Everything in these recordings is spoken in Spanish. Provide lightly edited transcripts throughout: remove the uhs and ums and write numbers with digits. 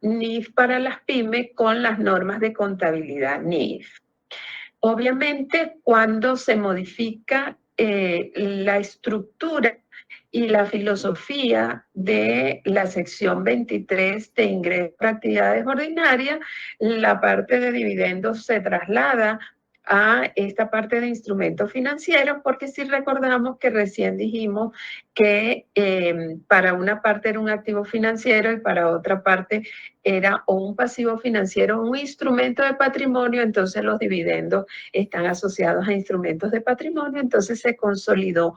NIF para las pymes con las normas de contabilidad NIF. Obviamente, cuando se modifica la estructura y la filosofía de la sección 23 de ingresos por actividades ordinarias, la parte de dividendos se traslada a esta parte de instrumentos financieros, porque si recordamos que recién dijimos que para una parte era un activo financiero y para otra parte era o un pasivo financiero o un instrumento de patrimonio, entonces los dividendos están asociados a instrumentos de patrimonio, entonces se consolidó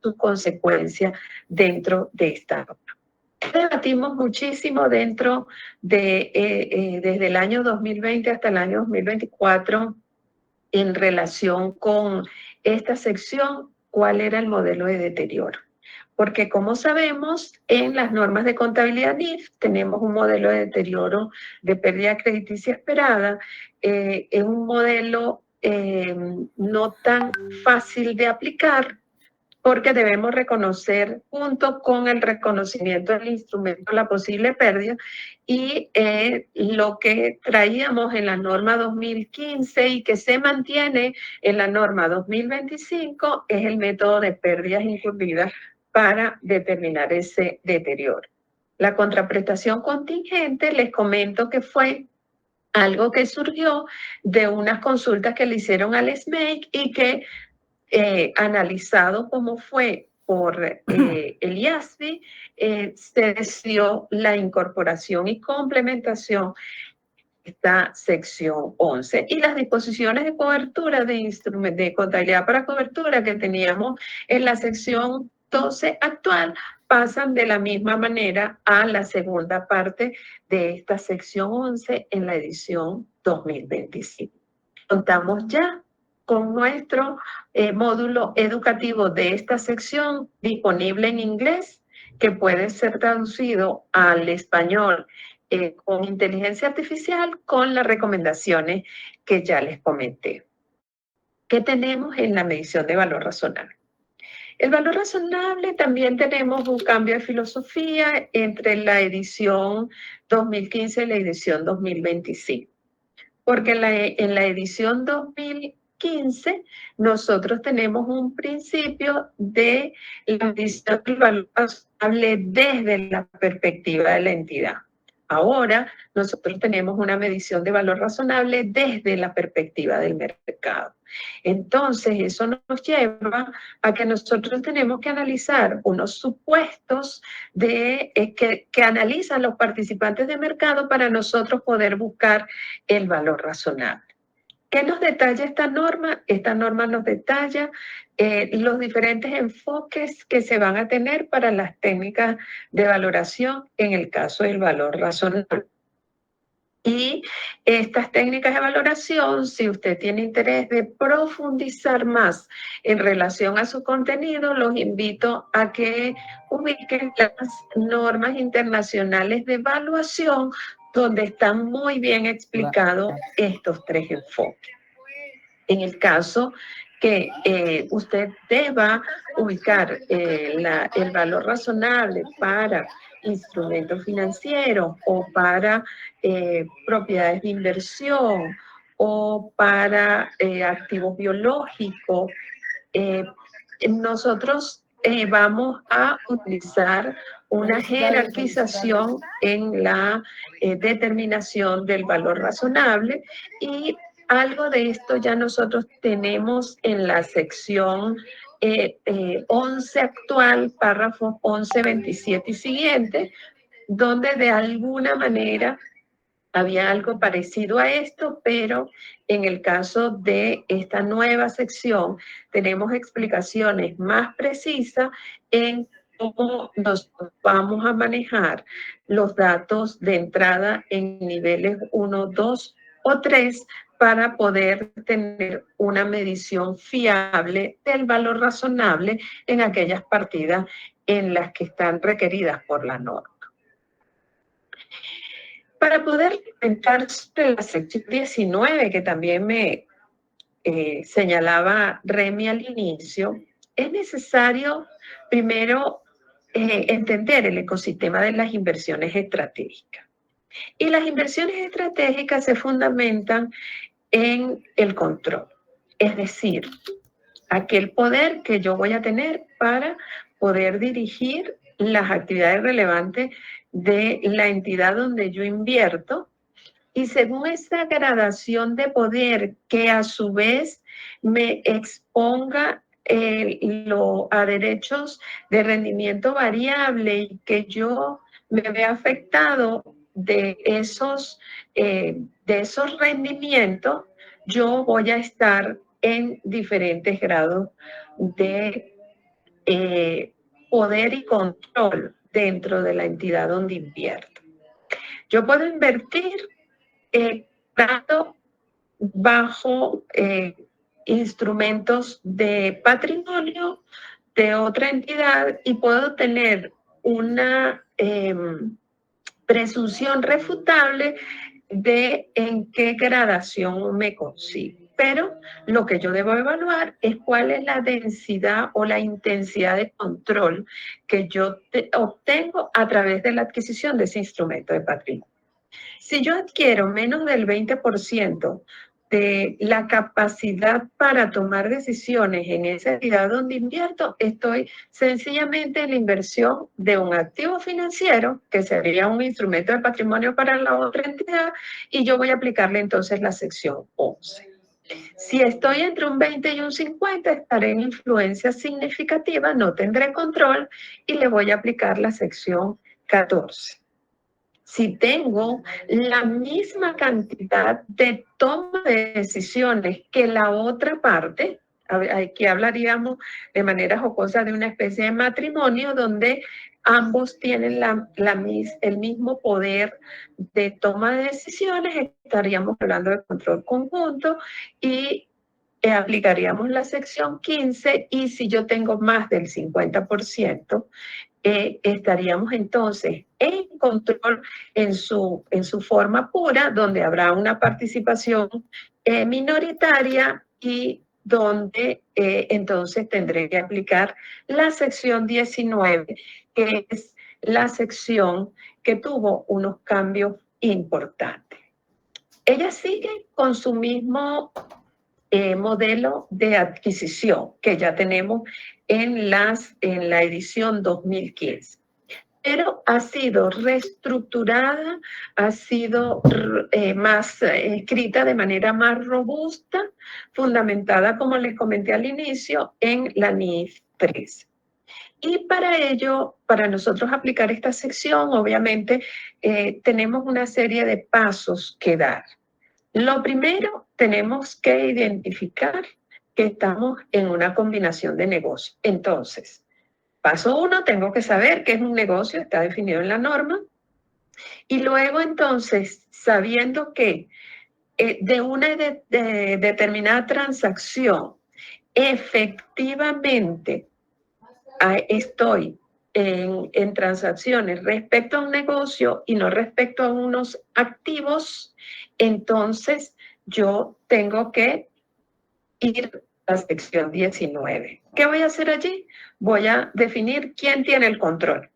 su consecuencia dentro de esta norma. Debatimos muchísimo dentro de, desde el año 2020 hasta el año 2024 en relación con esta sección, cuál era el modelo de deterioro. Porque como sabemos, en las normas de contabilidad NIF tenemos un modelo de deterioro de pérdida crediticia esperada, es un modelo no tan fácil de aplicar, porque debemos reconocer junto con el reconocimiento del instrumento la posible pérdida y lo que traíamos en la norma 2015 y que se mantiene en la norma 2025 es el método de pérdidas incurridas para determinar ese deterioro. La contraprestación contingente, les comento que fue algo que surgió de unas consultas que le hicieron al SMEIC y que analizado como fue por el IASBI, se decidió la incorporación y complementación de esta sección 11 y las disposiciones de cobertura de contabilidad para cobertura que teníamos en la sección 12 actual pasan de la misma manera a la segunda parte de esta sección 11 en la edición 2025. Contamos ya con nuestro módulo educativo de esta sección disponible en inglés, que puede ser traducido al español con inteligencia artificial, con las recomendaciones que ya les comenté. ¿Qué tenemos en la medición de valor razonable? El valor razonable también tenemos un cambio de filosofía entre la edición 2015 y la edición 2025. Porque en la edición 2015 nosotros tenemos un principio de la medición del valor razonable desde la perspectiva de la entidad. Ahora nosotros tenemos una medición de valor razonable desde la perspectiva del mercado. Entonces eso nos lleva a que nosotros tenemos que analizar unos supuestos que analizan los participantes de mercado para nosotros poder buscar el valor razonable. ¿Qué nos detalla esta norma? Esta norma nos detalla los diferentes enfoques que se van a tener para las técnicas de valoración en el caso del valor razonable. Y estas técnicas de valoración, si usted tiene interés de profundizar más en relación a su contenido, los invito a que ubiquen las normas internacionales de evaluación, donde están muy bien explicados estos tres enfoques. En el caso que usted deba ubicar el valor razonable para instrumentos financieros o para propiedades de inversión o para activos biológicos, nosotros vamos a utilizar una jerarquización en la determinación del valor razonable y algo de esto ya nosotros tenemos en la sección 11 actual, párrafos 11, 27 y siguiente, donde de alguna manera había algo parecido a esto, pero en el caso de esta nueva sección tenemos explicaciones más precisas en cómo nos vamos a manejar los datos de entrada en niveles 1, 2 o 3 para poder tener una medición fiable del valor razonable en aquellas partidas en las que están requeridas por la norma. Para poder comentar sobre la sección 19, que también me señalaba Remy al inicio, es necesario primero entender el ecosistema de las inversiones estratégicas. Y las inversiones estratégicas se fundamentan en el control, es decir, aquel poder que yo voy a tener para poder dirigir las actividades relevantes de la entidad donde yo invierto, y según esa gradación de poder que a su vez me exponga a derechos de rendimiento variable y que yo me vea afectado de esos rendimientos, yo voy a estar en diferentes grados de poder y control dentro de la entidad donde invierto. Yo puedo invertir tanto bajo instrumentos de patrimonio de otra entidad y puedo tener una presunción refutable de en qué gradación me consigo. Pero lo que yo debo evaluar es cuál es la densidad o la intensidad de control que yo obtengo a través de la adquisición de ese instrumento de patrimonio. Si yo adquiero menos del 20% de la capacidad para tomar decisiones en esa entidad donde invierto, estoy sencillamente en la inversión de un activo financiero, que sería un instrumento de patrimonio para la otra entidad, y yo voy a aplicarle entonces la sección 11. Si estoy entre un 20 y un 50, estaré en influencia significativa, no tendré control y le voy a aplicar la sección 14. Si tengo la misma cantidad de toma de decisiones que la otra parte, aquí hablaríamos de manera jocosa de una especie de matrimonio donde ambos tienen el mismo poder de toma de decisiones, estaríamos hablando de control conjunto y aplicaríamos la sección 15, y si yo tengo más del 50%, estaríamos entonces en control en su forma pura, donde habrá una participación minoritaria y donde entonces tendré que aplicar la sección 19, que es la sección que tuvo unos cambios importantes. Ella sigue con su mismo modelo de adquisición que ya tenemos en la edición 2015. Pero ha sido reestructurada, ha sido más escrita de manera más robusta, fundamentada, como les comenté al inicio, en la NIF 3. Y para ello, para nosotros aplicar esta sección, obviamente, tenemos una serie de pasos que dar. Lo primero, tenemos que identificar que estamos en una combinación de negocios. Entonces, paso 1, tengo que saber qué es un negocio, está definido en la norma. Y luego, entonces, sabiendo que de una determinada transacción, efectivamente estoy en transacciones respecto a un negocio y no respecto a unos activos, entonces yo tengo que ir a la sección 19. ¿Qué voy a hacer allí? Voy a definir quién tiene el control.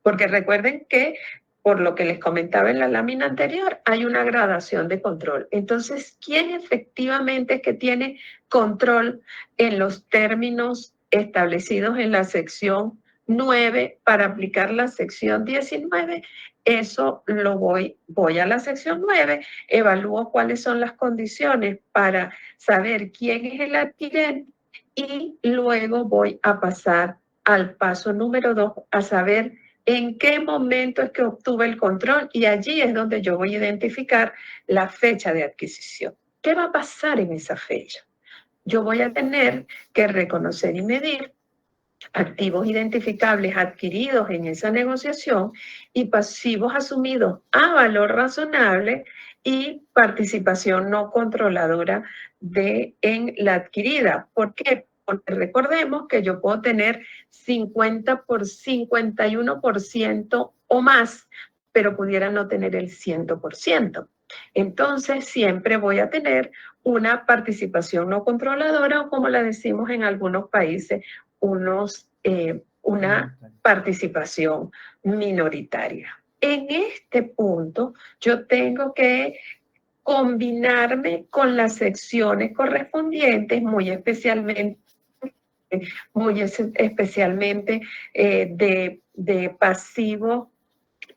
Porque recuerden que, por lo que les comentaba en la lámina anterior, hay una gradación de control. Entonces, ¿quién efectivamente es que tiene control en los términos establecidos en la sección 9 para aplicar la sección 19? Eso voy a la sección 9, evalúo cuáles son las condiciones para saber quién es el adquirente y luego voy a pasar al paso número 2, a saber en qué momento es que obtuve el control, y allí es donde yo voy a identificar la fecha de adquisición. ¿Qué va a pasar en esa fecha? Yo voy a tener que reconocer y medir activos identificables adquiridos en esa negociación y pasivos asumidos a valor razonable y participación no controladora en la adquirida. ¿Por qué? Porque recordemos que yo puedo tener 51% o más, pero pudiera no tener el 100%. Entonces, siempre voy a tener una participación no controladora, o como la decimos en algunos países, una participación minoritaria. En este punto, yo tengo que combinarme con las secciones correspondientes, muy especialmente de pasivo,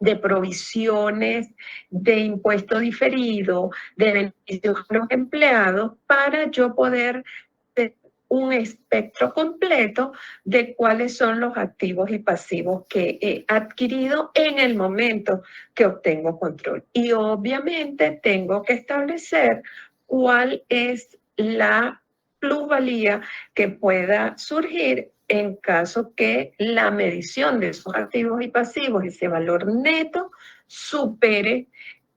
de provisiones, de impuesto diferido, de beneficios a los empleados, para yo poder tener un espectro completo de cuáles son los activos y pasivos que he adquirido en el momento que obtengo control. Y obviamente tengo que establecer cuál es la plusvalía que pueda surgir en caso que la medición de esos activos y pasivos, ese valor neto, supere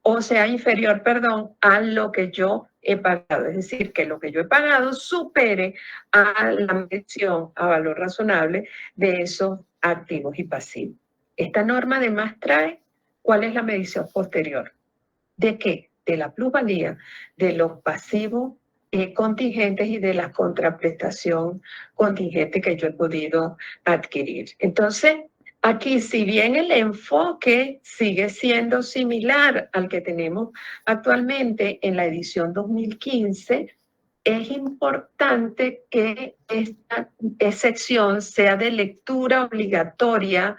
o sea inferior, perdón, a lo que yo he pagado. Es decir, que lo que yo he pagado supere a la medición a valor razonable de esos activos y pasivos. Esta norma además trae cuál es la medición posterior. ¿De qué? De la plusvalía, de los pasivos contingentes y de la contraprestación contingente que yo he podido adquirir. Entonces, aquí, si bien el enfoque sigue siendo similar al que tenemos actualmente en la edición 2015, es importante que esta sección sea de lectura obligatoria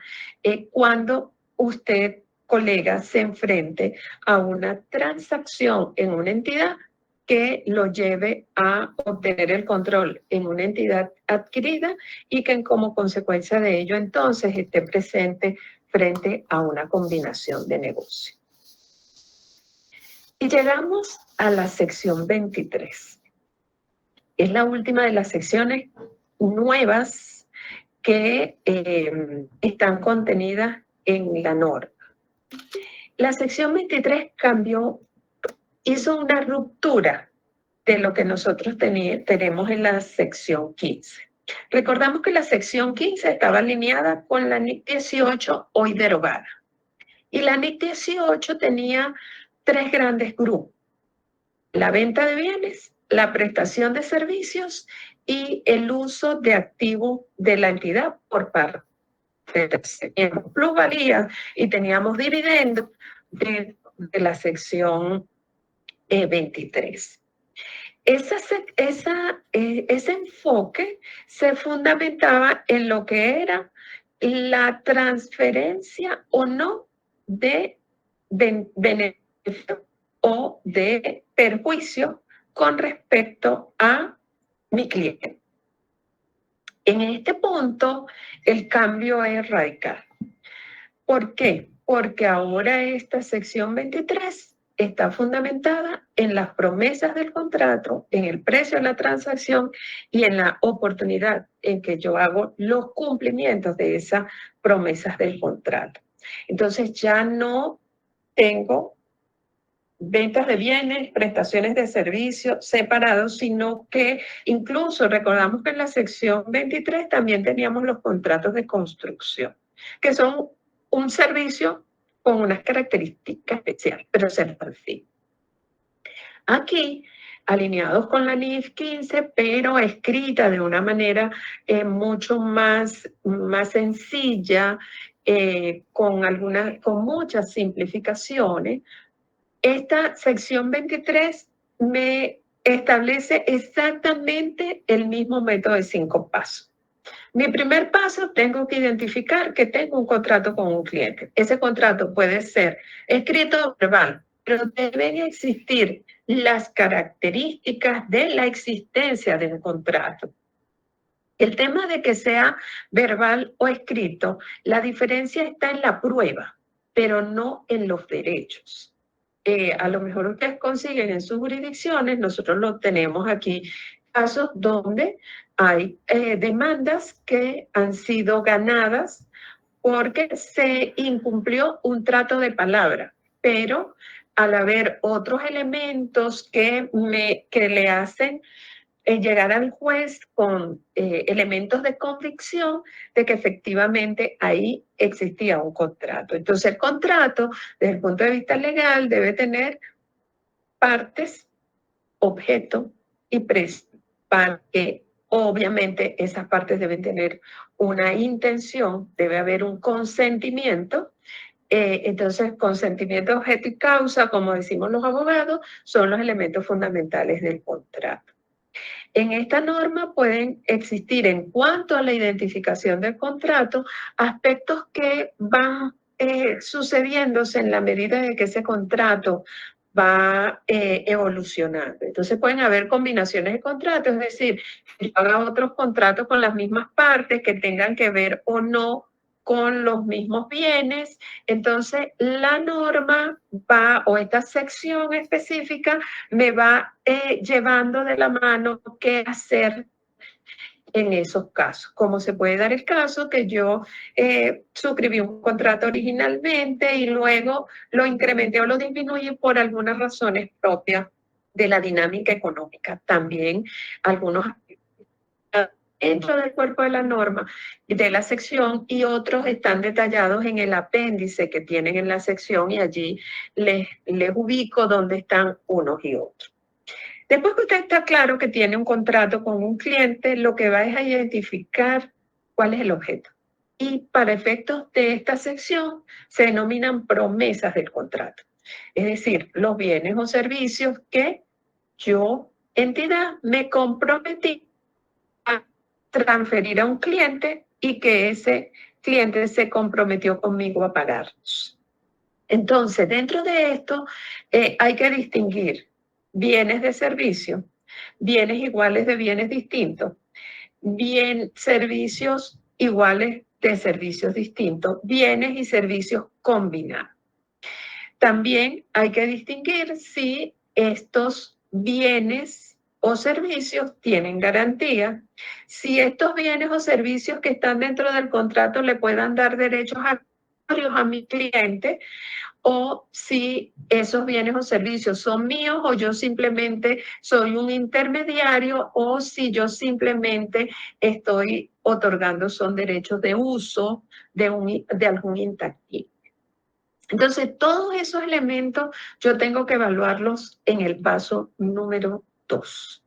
cuando usted, colega, se enfrente a una transacción en una entidad que lo lleve a obtener el control en una entidad adquirida y que como consecuencia de ello entonces esté presente frente a una combinación de negocio. Y llegamos a la sección 23. Es la última de las secciones nuevas que están contenidas en la norma. La sección 23 hizo una ruptura de lo que nosotros tenemos en la sección 15. Recordamos que la sección 15 estaba alineada con la NIC 18 hoy derogada. Y la NIC 18 tenía tres grandes grupos: la venta de bienes, la prestación de servicios y el uso de activos de la entidad por parte. Teníamos plusvalía y teníamos dividendos de la sección 23. Ese enfoque se fundamentaba en lo que era la transferencia o no de beneficio o de perjuicio con respecto a mi cliente. En este punto, el cambio es radical. ¿Por qué? Porque ahora esta sección 23 está fundamentada en las promesas del contrato, en el precio de la transacción y en la oportunidad en que yo hago los cumplimientos de esas promesas del contrato. Entonces ya no tengo ventas de bienes, prestaciones de servicios separados, sino que incluso recordamos que en la sección 23 también teníamos los contratos de construcción, que son un servicio con unas características especiales, pero se les percibe. Aquí, alineados con la NIF 15, pero escrita de una manera mucho más sencilla, con muchas simplificaciones. Esta sección 23 me establece exactamente el mismo método de 5 pasos. Mi primer paso, tengo que identificar que tengo un contrato con un cliente. Ese contrato puede ser escrito o verbal, pero deben existir las características de la existencia del contrato. El tema de que sea verbal o escrito, la diferencia está en la prueba, pero no en los derechos. A lo mejor ustedes consiguen en sus jurisdicciones, nosotros lo tenemos aquí, casos donde hay demandas que han sido ganadas porque se incumplió un trato de palabra, pero al haber otros elementos que le hacen llegar al juez con elementos de convicción de que efectivamente ahí existía un contrato. Entonces el contrato, desde el punto de vista legal, debe tener partes, objeto y precio para que Obviamente, esas partes deben tener una intención, debe haber un consentimiento. Entonces, consentimiento, objeto y causa, como decimos los abogados, son los elementos fundamentales del contrato. En esta norma pueden existir, en cuanto a la identificación del contrato, aspectos que van sucediéndose en la medida de que ese contrato va evolucionando. Entonces pueden haber combinaciones de contratos, es decir, que yo haga otros contratos con las mismas partes que tengan que ver o no con los mismos bienes. Entonces, la norma va, o esta sección específica, me va llevando de la mano qué hacer en esos casos. Como se puede dar el caso que yo suscribí un contrato originalmente y luego lo incrementé o lo disminuí por algunas razones propias de la dinámica económica. También algunos dentro del cuerpo de la norma de la sección y otros están detallados en el apéndice que tienen en la sección y allí les ubico dónde están unos y otros. Después que usted está claro que tiene un contrato con un cliente, lo que va es a identificar cuál es el objeto. Y para efectos de esta sección se denominan promesas del contrato. Es decir, los bienes o servicios que yo, entidad, me comprometí a transferir a un cliente y que ese cliente se comprometió conmigo a pagarlos. Entonces, dentro de esto hay que distinguir bienes de servicio, bienes iguales de bienes distintos, servicios iguales de servicios distintos, bienes y servicios combinados. También hay que distinguir si estos bienes o servicios tienen garantía, si estos bienes o servicios que están dentro del contrato le puedan dar derechos a mi cliente, o si esos bienes o servicios son míos o yo simplemente soy un intermediario o si yo simplemente estoy otorgando son derechos de uso de algún intangible. Entonces, todos esos elementos yo tengo que evaluarlos en el paso número 2.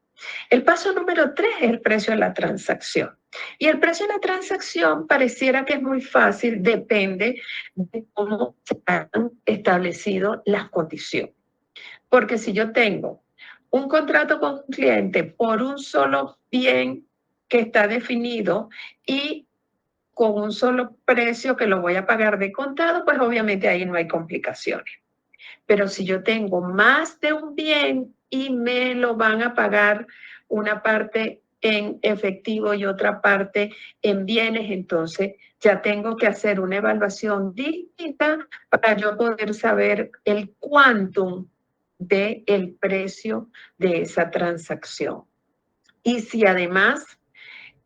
El paso número 3 es el precio de la transacción. Y el precio de la transacción pareciera que es muy fácil, depende de cómo se han establecido las condiciones. Porque si yo tengo un contrato con un cliente por un solo bien que está definido y con un solo precio que lo voy a pagar de contado, pues obviamente ahí no hay complicaciones. Pero si yo tengo más de un bien y me lo van a pagar una parte en efectivo y otra parte en bienes, entonces ya tengo que hacer una evaluación distinta para yo poder saber el quantum del precio de esa transacción. Y si además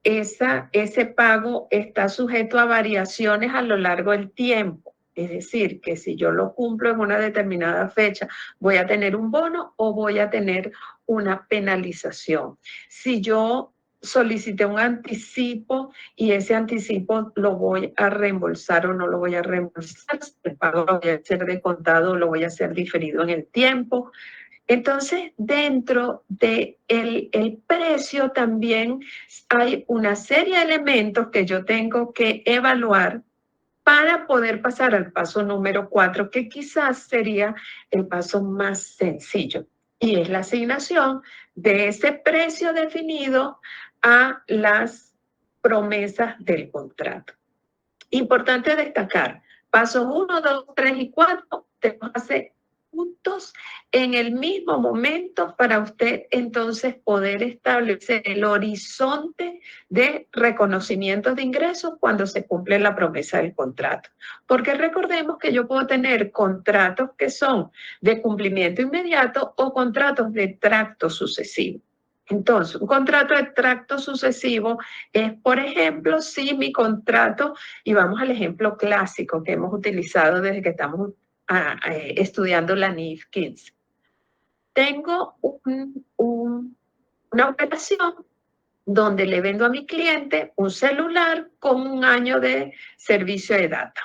ese pago está sujeto a variaciones a lo largo del tiempo. Es decir, que si yo lo cumplo en una determinada fecha, voy a tener un bono o voy a tener una penalización. Si yo solicité un anticipo y ese anticipo lo voy a reembolsar o no lo voy a reembolsar, si el pago lo voy a hacer de contado o lo voy a hacer diferido en el tiempo. Entonces, dentro del el precio también hay una serie de elementos que yo tengo que evaluar para poder pasar al paso número 4, que quizás sería el paso más sencillo, y es la asignación de ese precio definido a las promesas del contrato. Importante destacar, pasos 1, 2, 3 y 4, tenemos que hacer juntos en el mismo momento para usted entonces poder establecer el horizonte de reconocimiento de ingresos cuando se cumple la promesa del contrato. Porque recordemos que yo puedo tener contratos que son de cumplimiento inmediato o contratos de tracto sucesivo. Entonces, un contrato de tracto sucesivo es, por ejemplo, si mi contrato, y vamos al ejemplo clásico que hemos utilizado desde que estamos estudiando la NIF 15. Tengo una operación donde le vendo a mi cliente un celular con un año de servicio de data.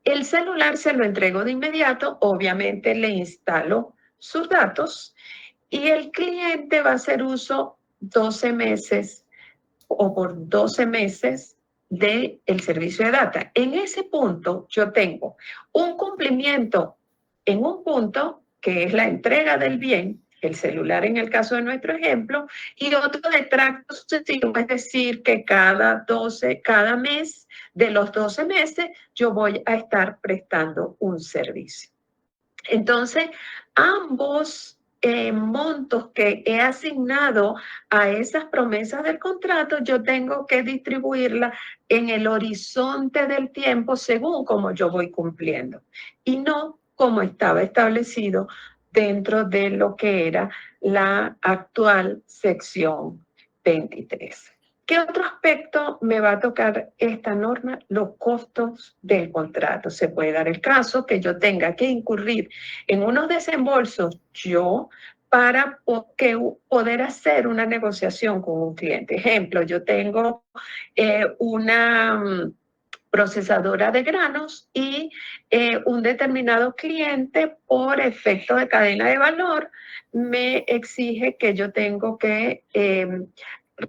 El celular se lo entrego de inmediato, obviamente le instalo sus datos y el cliente va a hacer uso 12 meses o por 12 meses del servicio de data. En ese punto yo tengo un cumplimiento en un punto, que es la entrega del bien, el celular en el caso de nuestro ejemplo, y otro de tracto sucesivo, es decir, que cada mes de los 12 meses yo voy a estar prestando un servicio. Entonces, ambos montos que he asignado a esas promesas del contrato, yo tengo que distribuirla en el horizonte del tiempo según como yo voy cumpliendo y no como estaba establecido dentro de lo que era la actual sección 23. ¿Qué otro aspecto me va a tocar esta norma? Los costos del contrato. Se puede dar el caso que yo tenga que incurrir en unos desembolsos yo para poder hacer una negociación con un cliente. Ejemplo, yo tengo una procesadora de granos y un determinado cliente por efecto de cadena de valor me exige que yo tengo que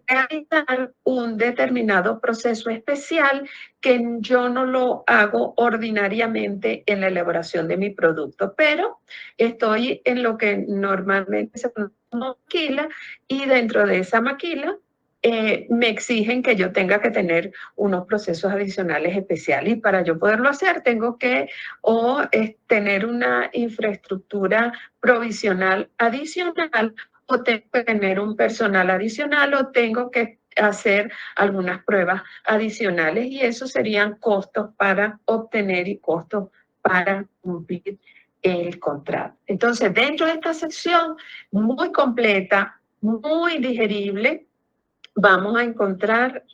realizar un determinado proceso especial que yo no lo hago ordinariamente en la elaboración de mi producto, pero estoy en lo que normalmente se conoce como maquila y dentro de esa maquila me exigen que yo tenga que tener unos procesos adicionales especiales y para yo poderlo hacer tengo que tener una infraestructura provisional adicional o tengo que tener un personal adicional o tengo que hacer algunas pruebas adicionales y esos serían costos para obtener y costos para cumplir el contrato. Entonces, dentro de esta sección muy completa, muy digerible, vamos a encontrar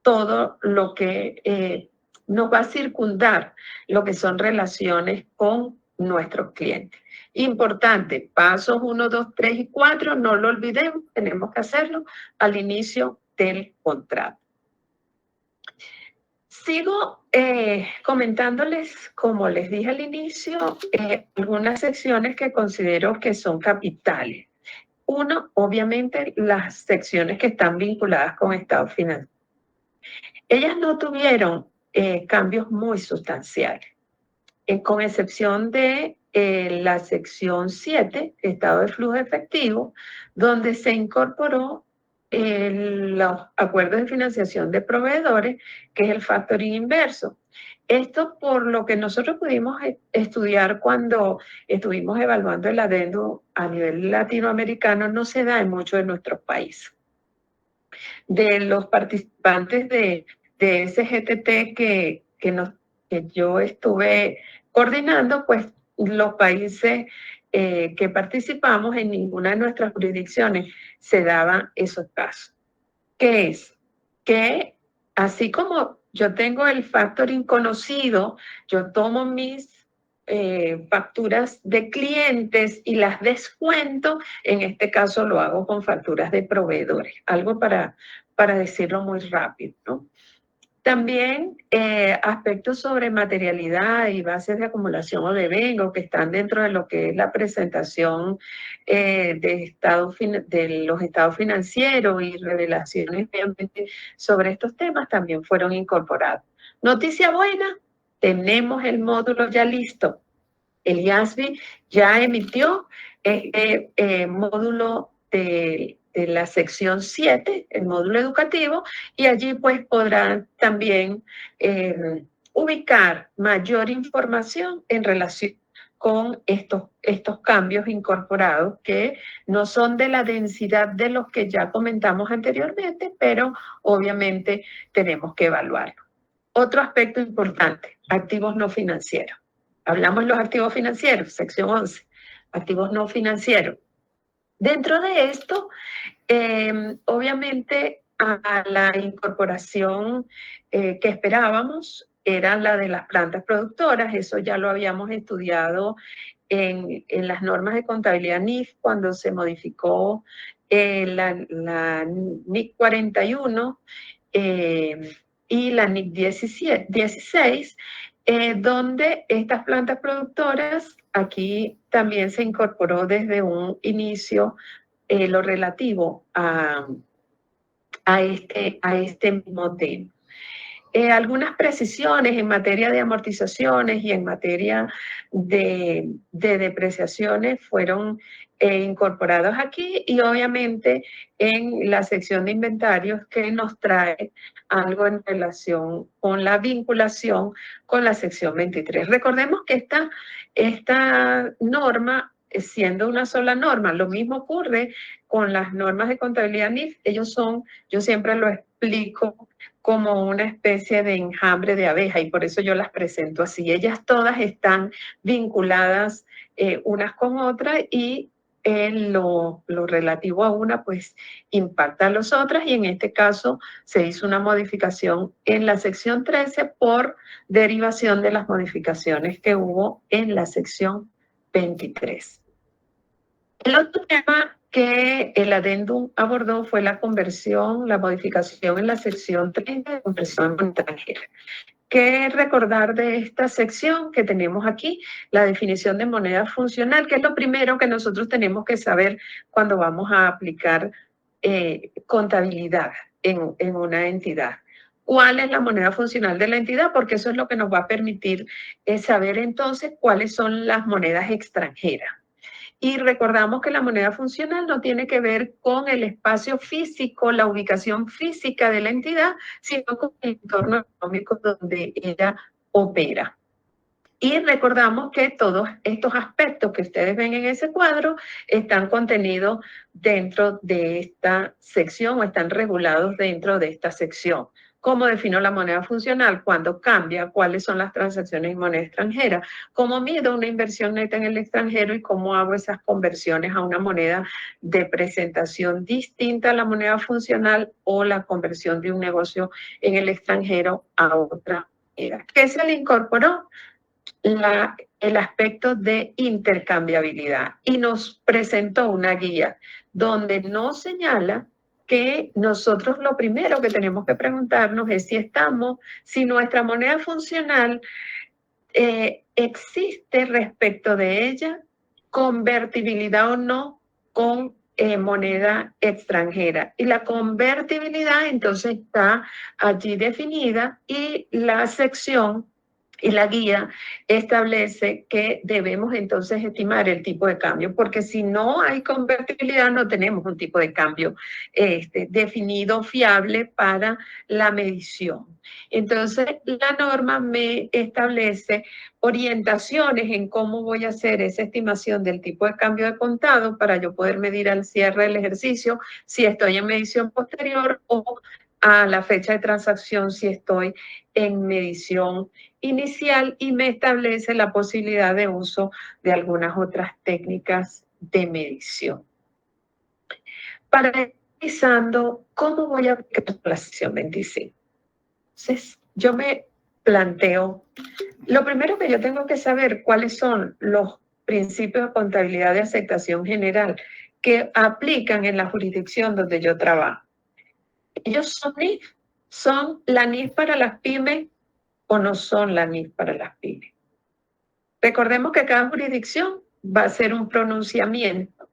todo lo que nos va a circundar lo que son relaciones con nuestros clientes. Importante, pasos 1, 2, 3 y 4, no lo olvidemos, tenemos que hacerlo al inicio del contrato. Sigo comentándoles, como les dije al inicio, algunas secciones que considero que son capitales. Uno, obviamente, las secciones que están vinculadas con estado financiero. Ellas no tuvieron cambios muy sustanciales, con excepción de la sección 7, estado de flujo efectivo, donde se incorporó los acuerdos de financiación de proveedores, que es el factoring inverso. Esto por lo que nosotros pudimos estudiar cuando estuvimos evaluando el adendo a nivel latinoamericano, no se da en muchos de nuestros países. De los participantes de ese GTT que yo estuve coordinando, pues los países que participamos en ninguna de nuestras jurisdicciones se daban esos casos. ¿Qué es? Que así como yo tengo el factoring conocido, yo tomo mis facturas de clientes y las descuento, en este caso lo hago con facturas de proveedores, algo para decirlo muy rápido, ¿no? También aspectos sobre materialidad y bases de acumulación o de vengo que están dentro de lo que es la presentación de los estados financieros y revelaciones sobre estos temas también fueron incorporados. Noticia buena, tenemos el módulo ya listo. El IASBI ya emitió este módulo de la sección 7, el módulo educativo, y allí pues podrán también ubicar mayor información en relación con estos cambios incorporados que no son de la densidad de los que ya comentamos anteriormente, pero obviamente tenemos que evaluarlo. Otro aspecto importante, activos no financieros. Hablamos de los activos financieros, sección 11, activos no financieros. Dentro de esto, obviamente, a la incorporación que esperábamos era la de las plantas productoras. Eso ya lo habíamos estudiado en las normas de contabilidad NIF cuando se modificó la NIC 41 y la NIC 16, donde estas plantas productoras, aquí también se incorporó desde un inicio lo relativo a a este mismo tema. Algunas precisiones en materia de amortizaciones y en materia de depreciaciones fueron incorporados aquí y obviamente en la sección de inventarios que nos trae algo en relación con la vinculación con la sección 23. Recordemos que esta norma, siendo una sola norma, lo mismo ocurre con las normas de contabilidad NIF. Ellos son, yo siempre lo explico, como una especie de enjambre de abeja y por eso yo las presento así. Ellas todas están vinculadas unas con otras y lo relativo a una pues impacta a las otras y en este caso se hizo una modificación en la sección 13 por derivación de las modificaciones que hubo en la sección 23. El otro tema que el adendum abordó fue la conversión, la modificación en la sección 30 de conversión extranjera. ¿Qué recordar de esta sección que tenemos aquí? La definición de moneda funcional, que es lo primero que nosotros tenemos que saber cuando vamos a aplicar contabilidad en una entidad. ¿Cuál es la moneda funcional de la entidad? Porque eso es lo que nos va a permitir saber entonces cuáles son las monedas extranjeras. Y recordamos que la moneda funcional no tiene que ver con el espacio físico, la ubicación física de la entidad, sino con el entorno económico donde ella opera. Y recordamos que todos estos aspectos que ustedes ven en ese cuadro están contenidos dentro de esta sección o están regulados dentro de esta sección. ¿Cómo defino la moneda funcional? ¿Cuándo cambia? ¿Cuáles son las transacciones en moneda extranjera? ¿Cómo mido una inversión neta en el extranjero y cómo hago esas conversiones a una moneda de presentación distinta a la moneda funcional o la conversión de un negocio en el extranjero a otra moneda? ¿Qué se le incorporó? El aspecto de intercambiabilidad y nos presentó una guía donde nos señala que nosotros lo primero que tenemos que preguntarnos es si nuestra moneda funcional existe respecto de ella convertibilidad o no con moneda extranjera. Y la convertibilidad entonces está allí definida y la sección y la guía establece que debemos entonces estimar el tipo de cambio, porque si no hay convertibilidad no tenemos un tipo de cambio definido, fiable para la medición. Entonces, la norma me establece orientaciones en cómo voy a hacer esa estimación del tipo de cambio de contado para yo poder medir al cierre del ejercicio si estoy en medición posterior o a la fecha de transacción si estoy en medición inicial y me establece la posibilidad de uso de algunas otras técnicas de medición. Para ir revisando cómo voy a aplicar la sección 25. Entonces, yo me planteo, lo primero que yo tengo que saber cuáles son los principios de contabilidad de aceptación general que aplican en la jurisdicción donde yo trabajo. Ellos son NIF, son la NIF para las pymes o no son la NIF para las pymes. Recordemos que cada jurisdicción va a hacer un pronunciamiento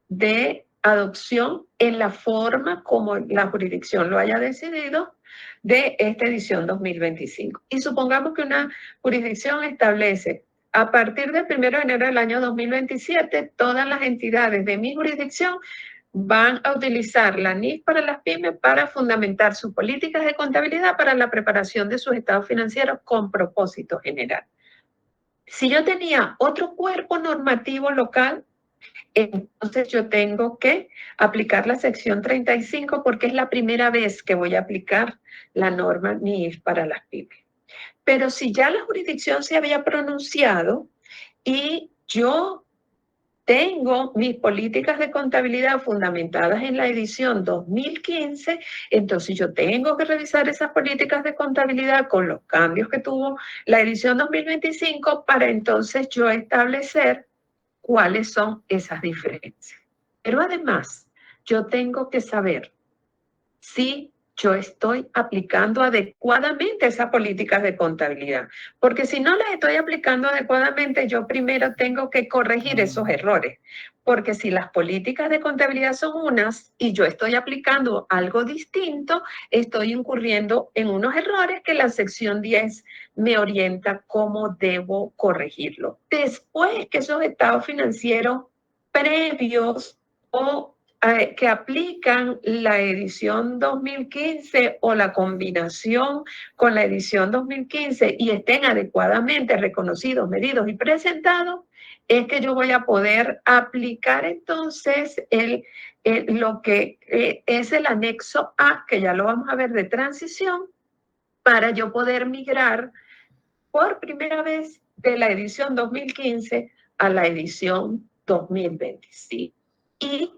de adopción en la forma como la jurisdicción lo haya decidido de esta edición 2025. Y supongamos que una jurisdicción establece, a partir del 1 de enero del año 2027, todas las entidades de mi jurisdicción van a utilizar la NIF para las pymes para fundamentar sus políticas de contabilidad para la preparación de sus estados financieros con propósito general. Si yo tenía otro cuerpo normativo local, entonces yo tengo que aplicar la sección 35 porque es la primera vez que voy a aplicar la norma NIF para las pymes. Pero si ya la jurisdicción se había pronunciado y yo tengo mis políticas de contabilidad fundamentadas en la edición 2015, entonces yo tengo que revisar esas políticas de contabilidad con los cambios que tuvo la edición 2025 para entonces yo establecer cuáles son esas diferencias. Pero además, yo tengo que saber si yo estoy aplicando adecuadamente esas políticas de contabilidad. Porque si no las estoy aplicando adecuadamente, yo primero tengo que corregir esos errores. Porque si las políticas de contabilidad son unas y yo estoy aplicando algo distinto, estoy incurriendo en unos errores que la sección 10 me orienta cómo debo corregirlo. Después que esos estados financieros previos o que aplican la edición 2015 o la combinación con la edición 2015 y estén adecuadamente reconocidos, medidos y presentados, es que yo voy a poder aplicar entonces lo que es el anexo A, que ya lo vamos a ver de transición, para yo poder migrar por primera vez de la edición 2015 a la edición 2025. Y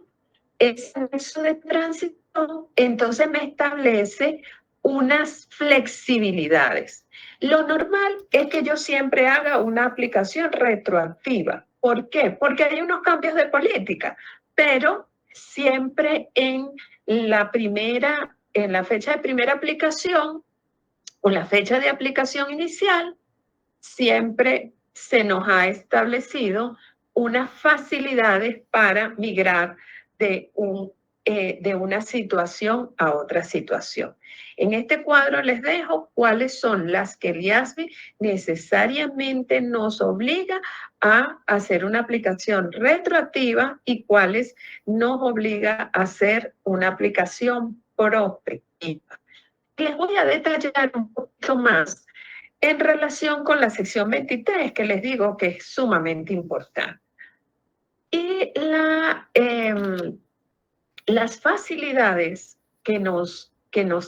ese anexo de transición entonces me establece unas flexibilidades. Lo normal es que yo siempre haga una aplicación retroactiva. ¿Por qué? Porque hay unos cambios de política, pero siempre en la fecha de primera aplicación o la fecha de aplicación inicial, siempre se nos ha establecido unas facilidades para migrar de, de una situación a otra situación. En este cuadro les dejo cuáles son las que el IASBI necesariamente nos obliga a hacer una aplicación retroactiva y cuáles nos obliga a hacer una aplicación prospectiva. Les voy a detallar un poquito más en relación con la sección 23, que les digo que es sumamente importante. Y las facilidades que nos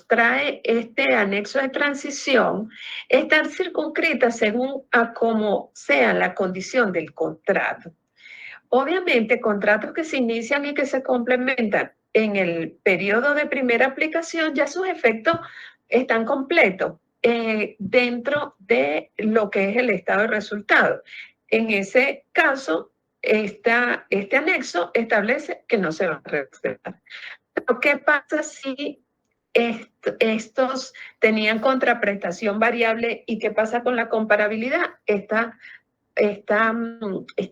trae este anexo de transición están circunscritas según a cómo sea la condición del contrato. Obviamente, contratos que se inician y que se complementan en el periodo de primera aplicación, ya sus efectos están completos dentro de lo que es el estado de resultado. En ese caso, este anexo establece que no se va a respetar. Pero ¿qué pasa si estos tenían contraprestación variable y qué pasa con la comparabilidad? Este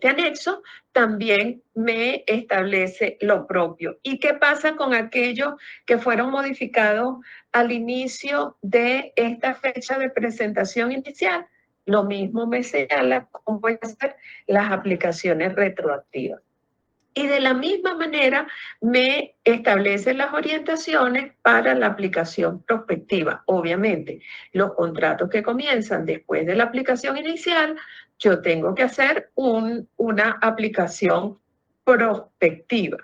anexo también me establece lo propio. ¿Y qué pasa con aquellos que fueron modificados al inicio de esta fecha de presentación inicial? Lo mismo me señala cómo voy a hacer las aplicaciones retroactivas. Y de la misma manera me establece las orientaciones para la aplicación prospectiva. Obviamente, los contratos que comienzan después de la aplicación inicial, yo tengo que hacer una aplicación prospectiva.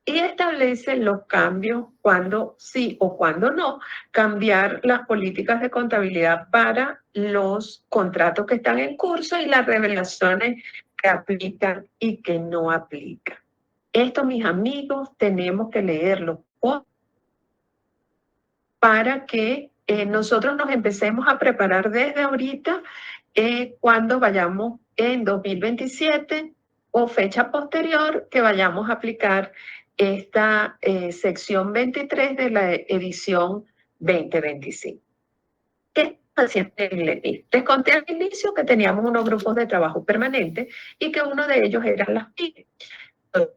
Y establece los cambios cuando sí o cuando no, cambiar las políticas de contabilidad para los contratos que están en curso y las revelaciones que aplican y que no aplican. Esto, mis amigos, tenemos que leerlo para que nosotros nos empecemos a preparar desde ahorita cuando vayamos en 2027 o fecha posterior que vayamos a aplicar esta sección 23 de la edición 2025. ¿Qué haciendo en Leti? Les conté al inicio que teníamos unos grupos de trabajo permanente y que uno de ellos eran las pymes.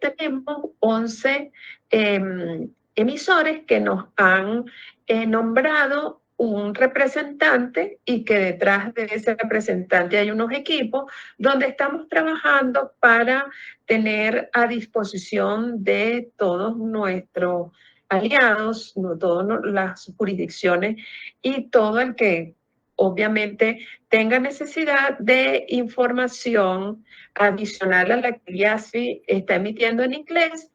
Tenemos 11 emisores que nos han nombrado un representante y que detrás de ese representante hay unos equipos donde estamos trabajando para tener a disposición de todos nuestros aliados, todas las jurisdicciones y todo el que obviamente tenga necesidad de información adicional a la que IASBI está emitiendo en inglés,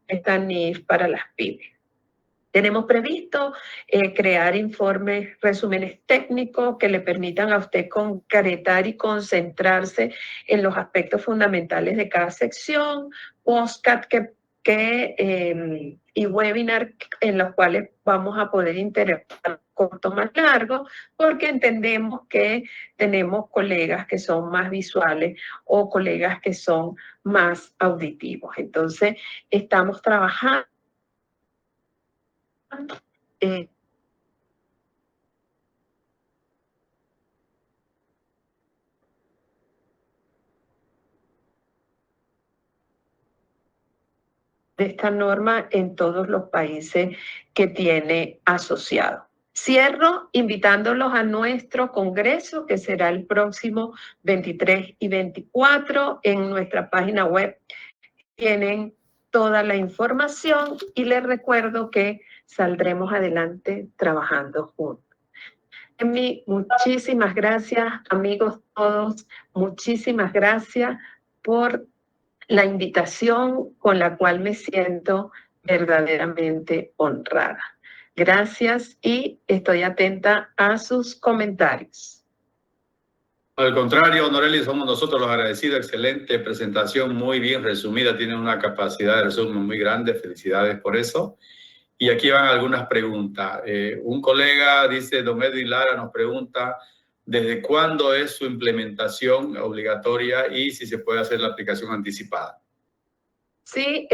esta NIF para las pymes. Tenemos previsto crear informes, resúmenes técnicos que le permitan a usted concretar y concentrarse en los aspectos fundamentales de cada sección, postcat y webinar en los cuales vamos a poder interactuar corto más largo, porque entendemos que tenemos colegas que son más visuales o colegas que son más auditivos. Entonces, estamos trabajando de esta norma en todos los países que tiene asociado. Cierro invitándolos a nuestro congreso, que será el próximo 23 y 24 en nuestra página web. Tienen toda la información y les recuerdo que saldremos adelante trabajando juntos. Muchísimas gracias, amigos todos. Muchísimas gracias por la invitación con la cual me siento verdaderamente honrada. Gracias y estoy atenta a sus comentarios. Al contrario, Noreli, somos nosotros los agradecidos. Excelente presentación, muy bien resumida. Tiene una capacidad de resumen muy grande. Felicidades por eso. Y aquí van algunas preguntas. Un colega, dice Domedio Lara, nos pregunta ¿desde cuándo es su implementación obligatoria y si se puede hacer la aplicación anticipada? Sí,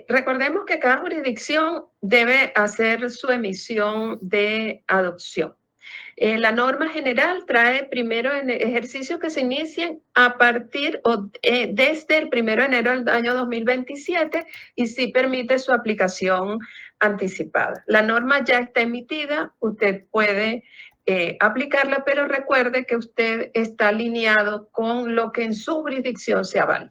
recordemos que cada jurisdicción debe hacer su emisión de adopción. La norma general trae primero en ejercicios que se inician a partir o desde el 1 de enero del año 2027 y sí permite su aplicación anticipada. La norma ya está emitida, usted puede aplicarla, pero recuerde que usted está alineado con lo que en su jurisdicción se avala.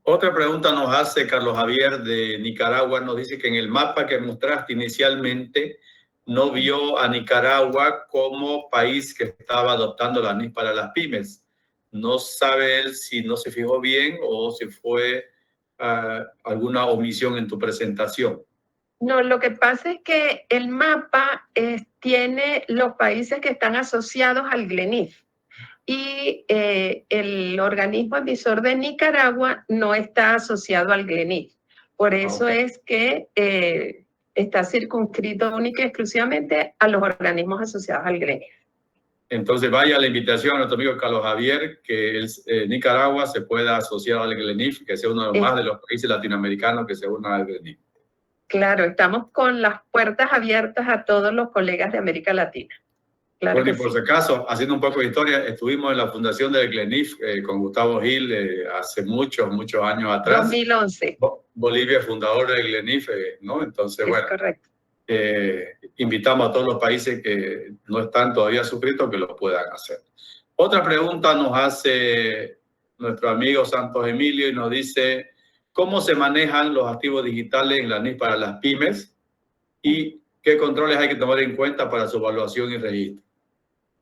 Otra pregunta nos hace Carlos Javier de Nicaragua. Nos dice que en el mapa que mostraste inicialmente no vio a Nicaragua como país que estaba adoptando la NIF para las pymes. No sabe él si no se fijó bien o si fue alguna omisión en tu presentación. No, lo que pasa es que el mapa tiene los países que están asociados al GLENIF y el organismo emisor de Nicaragua no está asociado al GLENIF. Por eso es que está circunscrito única y exclusivamente a los organismos asociados al GLENIF. Entonces vaya la invitación a nuestro amigo Carlos Javier, que Nicaragua se pueda asociar al GLENIF, que sea uno más de los países latinoamericanos que se unan al GLENIF. Claro, estamos con las puertas abiertas a todos los colegas de América Latina. Claro. Bueno, y por si acaso, haciendo un poco de historia, estuvimos en la fundación del GLENIF con Gustavo Gil hace muchos años atrás. 2011. Bolivia, fundador del GLENIF, ¿no? Entonces, es bueno, correcto. Invitamos a todos los países que no están todavía suscritos que lo puedan hacer. Otra pregunta nos hace nuestro amigo Santos Emilio y nos dice, ¿cómo se manejan los activos digitales en la NIF para las pymes? ¿Y qué controles hay que tomar en cuenta para su evaluación y registro?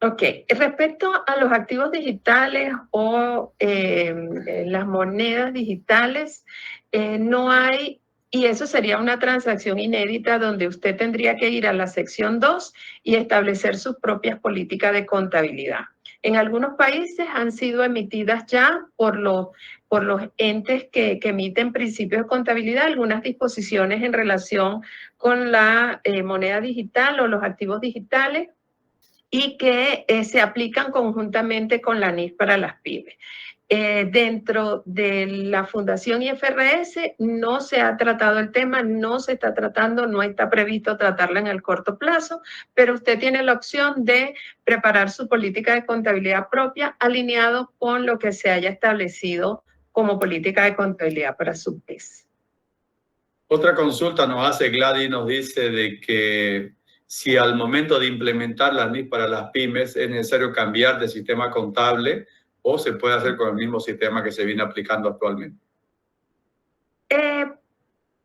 Ok, respecto a los activos digitales o las monedas digitales, no hay, y eso sería una transacción inédita donde usted tendría que ir a la sección 2 y establecer sus propias políticas de contabilidad. En algunos países han sido emitidas ya por los entes que emiten principios de contabilidad, algunas disposiciones en relación con la moneda digital o los activos digitales, y que se aplican conjuntamente con la NIF para las pymes. Dentro de la Fundación IFRS no se ha tratado el tema, no se está tratando, no está previsto tratarlo en el corto plazo, pero usted tiene la opción de preparar su política de contabilidad propia alineado con lo que se haya establecido como política de contabilidad para su PES. Otra consulta nos hace Gladys, nos dice de que si al momento de implementar la NIF para las pymes es necesario cambiar de sistema contable o se puede hacer con el mismo sistema que se viene aplicando actualmente.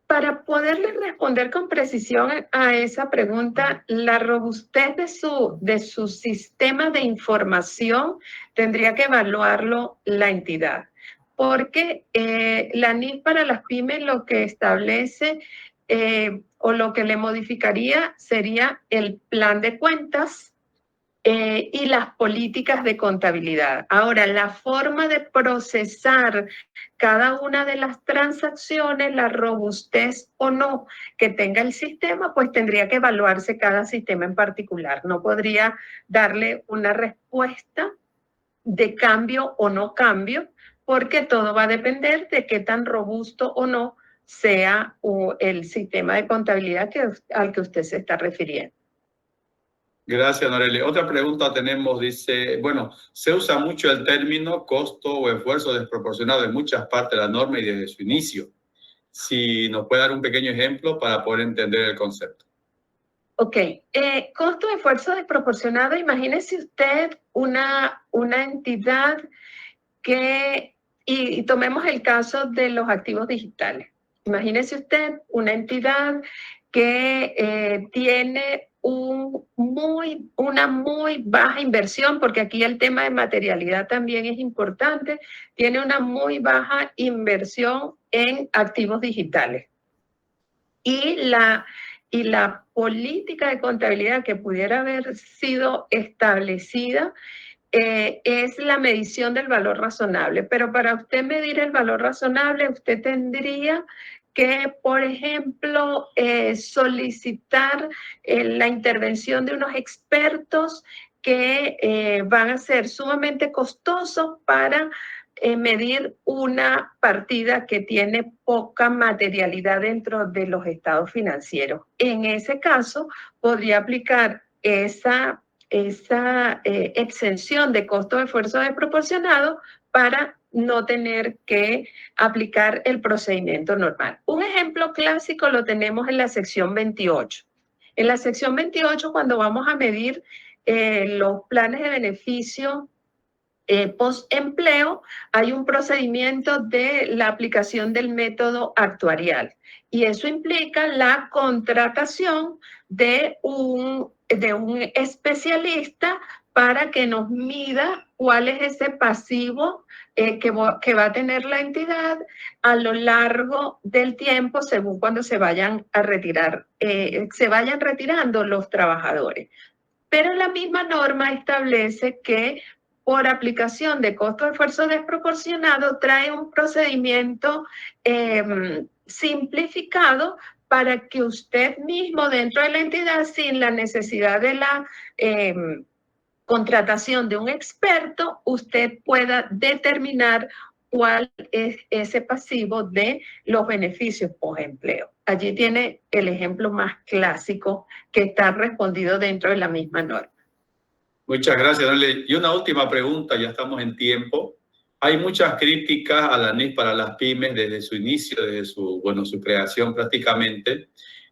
Para poderle responder con precisión a esa pregunta, la robustez de su sistema de información tendría que evaluarlo la entidad, porque la NIF para las pymes lo que establece o lo que le modificaría sería el plan de cuentas y las políticas de contabilidad. Ahora, la forma de procesar cada una de las transacciones, la robustez o no que tenga el sistema, pues tendría que evaluarse cada sistema en particular. No podría darle una respuesta de cambio o no cambio, porque todo va a depender de qué tan robusto o no sea el sistema de contabilidad al que usted se está refiriendo. Gracias, Norelia. Otra pregunta tenemos, dice, bueno, se usa mucho el término costo o esfuerzo desproporcionado en muchas partes de la norma y desde su inicio. Si nos puede dar un pequeño ejemplo para poder entender el concepto. Ok, costo de esfuerzo desproporcionado. Imagínese usted una entidad que, y tomemos el caso de los activos digitales. Imagínese usted una entidad que tiene una muy baja inversión, porque aquí el tema de materialidad también es importante, tiene una muy baja inversión en activos digitales. Y la política de contabilidad que pudiera haber sido establecida es la medición del valor razonable. Pero para usted medir el valor razonable, usted tendría que, por ejemplo, solicitar la intervención de unos expertos que van a ser sumamente costosos para medir una partida que tiene poca materialidad dentro de los estados financieros. En ese caso, podría aplicar esa exención de costo de esfuerzo desproporcionado para no tener que aplicar el procedimiento normal. Un ejemplo clásico lo tenemos en la sección 28. En la sección 28, cuando vamos a medir los planes de beneficio post-empleo, hay un procedimiento de la aplicación del método actuarial y eso implica la contratación de un especialista para que nos mida cuál es ese pasivo que va a tener la entidad a lo largo del tiempo según cuando se vayan a retirar, se vayan retirando los trabajadores. Pero la misma norma establece que por aplicación de costo de esfuerzo desproporcionado trae un procedimiento simplificado para que usted mismo dentro de la entidad, sin la necesidad de la contratación de un experto, usted pueda determinar cuál es ese pasivo de los beneficios post-empleo. Allí tiene el ejemplo más clásico que está respondido dentro de la misma norma. Muchas gracias, Norelia. Y una última pregunta, ya estamos en tiempo. Hay muchas críticas a la NIF para las pymes desde su inicio, desde su creación prácticamente,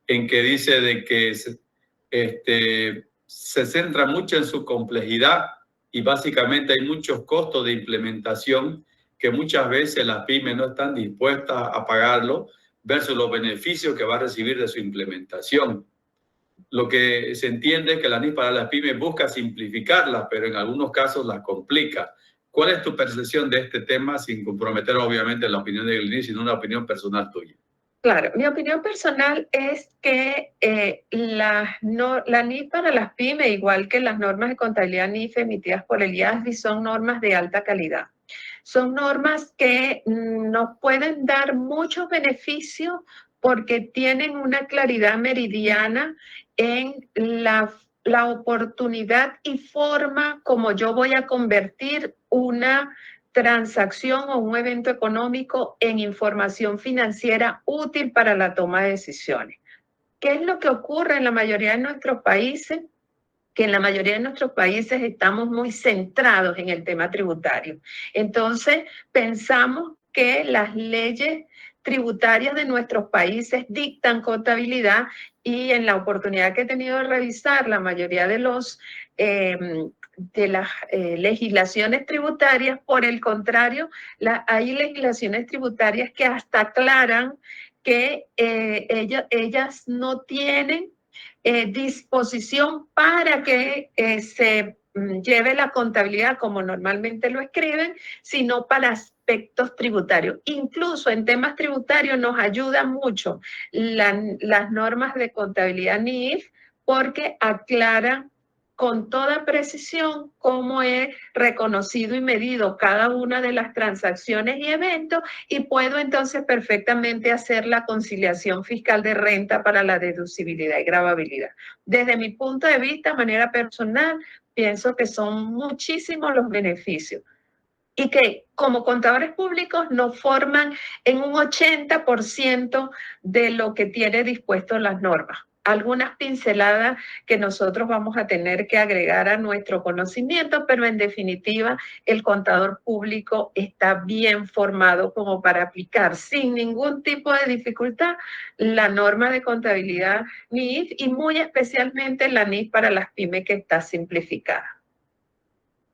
en que dice de que se centra mucho en su complejidad y básicamente hay muchos costos de implementación que muchas veces las pymes no están dispuestas a pagarlo versus los beneficios que va a recibir de su implementación. Lo que se entiende es que la NIF para las pymes busca simplificarlas, pero en algunos casos las complica. ¿Cuál es tu percepción de este tema sin comprometer obviamente la opinión de Glenys, sino una opinión personal tuya? Claro, mi opinión personal es que la NIF para las pymes, igual que las normas de contabilidad NIF emitidas por el IASB, son normas de alta calidad. Son normas que nos pueden dar muchos beneficios porque tienen una claridad meridiana en la oportunidad y forma como yo voy a convertir una transacción o un evento económico en información financiera útil para la toma de decisiones. ¿Qué es lo que ocurre en la mayoría de nuestros países? Que en la mayoría de nuestros países estamos muy centrados en el tema tributario. Entonces, pensamos que las leyes tributarias de nuestros países dictan contabilidad y en la oportunidad que he tenido de revisar la mayoría de las legislaciones tributarias, por el contrario, hay legislaciones tributarias que hasta aclaran que ellas no tienen disposición para que se lleve la contabilidad como normalmente lo escriben, sino para aspectos tributarios. Incluso en temas tributarios nos ayuda mucho las normas de contabilidad NIF porque aclaran con toda precisión cómo he reconocido y medido cada una de las transacciones y eventos y puedo entonces perfectamente hacer la conciliación fiscal de renta para la deducibilidad y gravabilidad. Desde mi punto de vista, de manera personal, pienso que son muchísimos los beneficios. y que como contadores públicos nos forman en un 80% de lo que tiene dispuesto las normas. Algunas pinceladas que nosotros vamos a tener que agregar a nuestro conocimiento, pero en definitiva el contador público está bien formado como para aplicar sin ningún tipo de dificultad la norma de contabilidad NIF y muy especialmente la NIF para las pymes que está simplificada.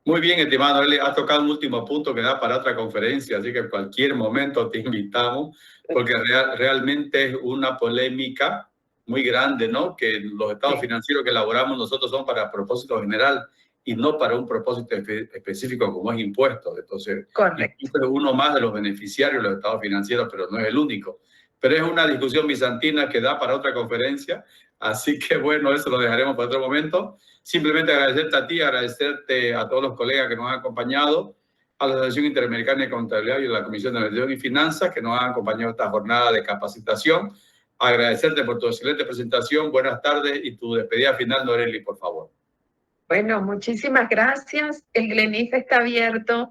Muy bien, estimado Norelis, has tocado un último punto que da para otra conferencia, así que en cualquier momento te invitamos, porque realmente es una polémica muy grande, ¿no? Que los estados financieros que elaboramos nosotros son para propósito general y no para un propósito específico como es impuestos. Entonces, es uno más de los beneficiarios de los estados financieros, pero no es el único. Pero es una discusión bizantina que da para otra conferencia, así que bueno, eso lo dejaremos para otro momento. Simplemente agradecerte a ti, agradecerte a todos los colegas que nos han acompañado, a la Asociación Interamericana de Contabilidad y a la Comisión de Administración y Finanzas que nos han acompañado esta jornada de capacitación. Agradecerte por tu excelente presentación. Buenas tardes y tu despedida final, Norelis, por favor. Bueno, muchísimas gracias. El GLENIF está abierto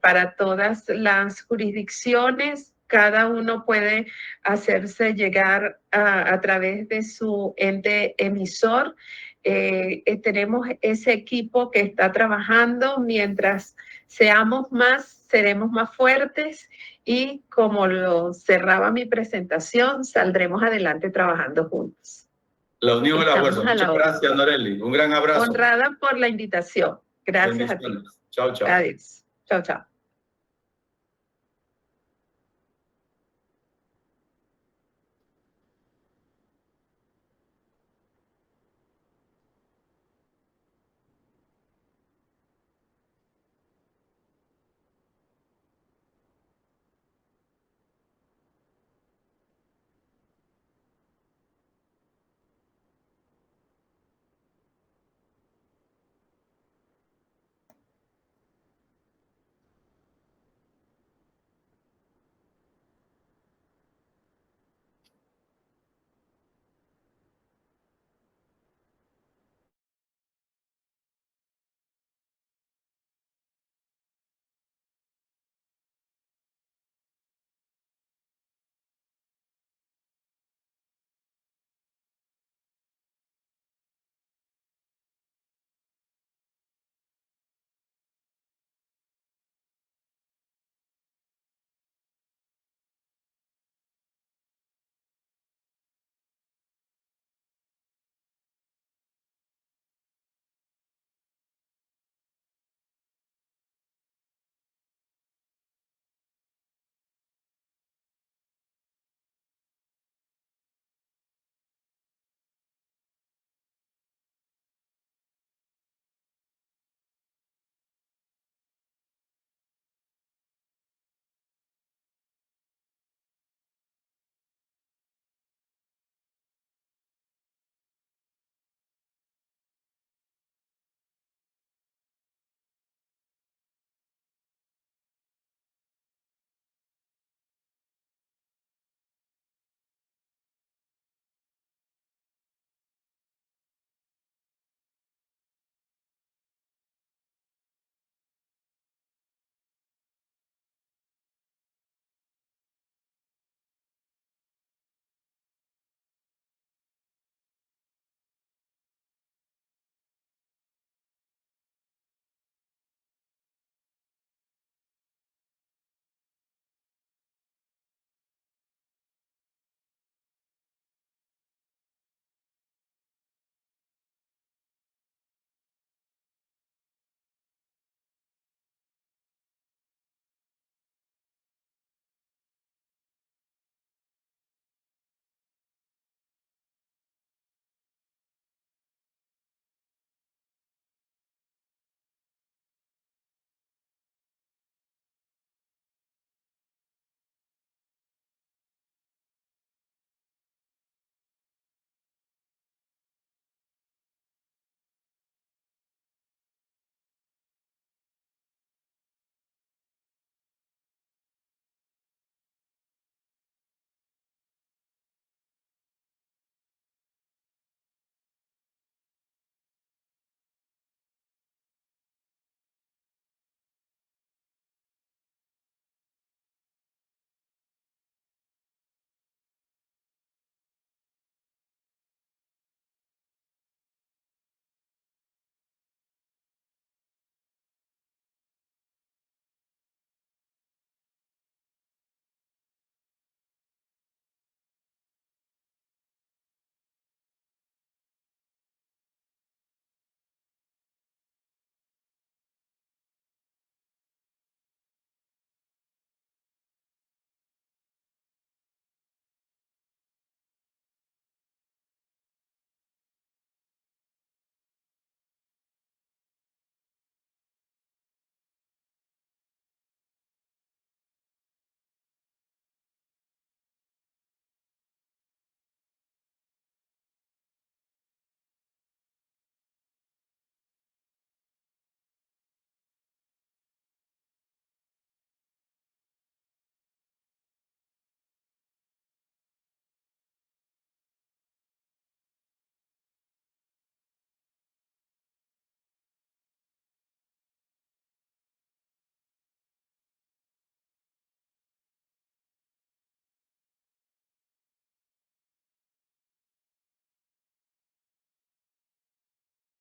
para todas las jurisdicciones. Cada uno puede hacerse llegar a través de su ente emisor. Tenemos ese equipo que está trabajando. Mientras seamos más, seremos más fuertes y como lo cerraba mi presentación, saldremos adelante trabajando juntos. La unión es la fuerza. Muchas gracias, Norelis. Un gran abrazo. Honrada por la invitación. Gracias a ti. Chao, chao. Adiós. Chao, chao.